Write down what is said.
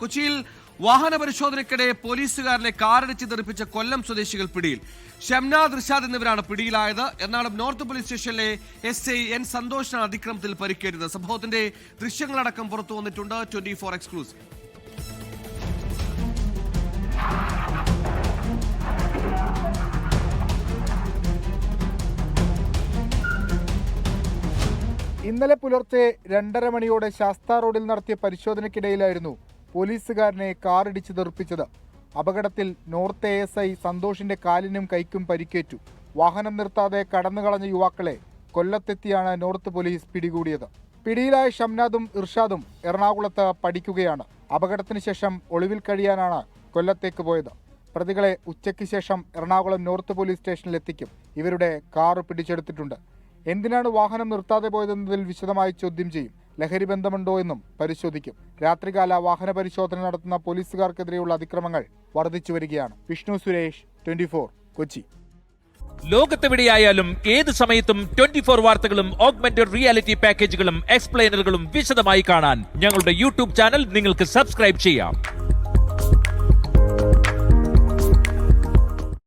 കൊച്ചിയിൽ വാഹന പരിശോധനയ്ക്കിടെ പോലീസുകാരനെ കാറിടിച്ച് തെറിപ്പിച്ച കൊല്ലം സ്വദേശികൾ പിടിയിൽ. ഷംനാദ്, റിഷാദ് എന്നിവരാണ് പിടിയിലായത്. എറണാകുളം നോർത്ത് പോലീസ് സ്റ്റേഷനിലെ SI N സന്തോഷിനാണ് അതിക്രമത്തിൽ പരിക്കേറ്റത്. സംഭവത്തിന്റെ ദൃശ്യങ്ങളടക്കം പുറത്തു വന്നിട്ടുണ്ട്. 24 എക്സ്ക്ലൂസീവ്. ഇന്നലെ പുലർച്ചെ 2:30 മണിയോടെ ശാസ്താ റോഡിൽ നടത്തിയ പരിശോധനയ്ക്കിടയിലായിരുന്നു പോലീസുകാരനെ കാറിടിച്ച് തെറിപ്പിച്ചത്. അപകടത്തിൽ നോർത്ത് ASI സന്തോഷിന്റെ കാലിനും കൈക്കും പരിക്കേറ്റു. വാഹനം നിർത്താതെ കടന്നുകളഞ്ഞ യുവാക്കളെ കൊല്ലത്തെത്തിയാണ് നോർത്ത് പോലീസ് പിടികൂടിയത്. പിടിയിലായ ഷംനാദും ഇർഷാദും എറണാകുളത്ത് പഠിക്കുകയാണ്. അപകടത്തിന് ശേഷം ഒളിവിൽ കഴിയാനാണ് കൊല്ലത്തേക്ക് പോയത്. പ്രതികളെ ഉച്ചയ്ക്ക് ശേഷം എറണാകുളം നോർത്ത് പോലീസ് സ്റ്റേഷനിലെത്തിക്കും. ഇവരുടെ കാറ് പിടിച്ചെടുത്തിട്ടുണ്ട്. എന്തിനാണ് വാഹനം നിർത്താതെ പോയതെന്നതിൽ വിശദമായി ചോദ്യം ചെയ്യും. ലഹരി ബന്ധമുണ്ടോ എന്നും പരിശോധിക്കും. രാത്രികാല വാഹന പരിശോധന നടത്തുന്ന പോലീസുകാർക്കെതിരെയുള്ള അതിക്രമങ്ങൾ വർദ്ധിച്ചു വരികയാണ്. വിഷ്ണു സുരേഷ്, 24 കൊച്ചി. ലോകത്തെവിടെയായാലും ഏത് സമയത്തും 24 വാർത്തകളും ഓഗ്മെന്റഡ് റിയാലിറ്റി പാക്കേജുകളും എക്സ്പ്ലെയിനറുകളും വിശദമായി കാണാൻ ഞങ്ങളുടെ YouTube ചാനൽ നിങ്ങൾക്ക് സബ്സ്ക്രൈബ് ചെയ്യാം.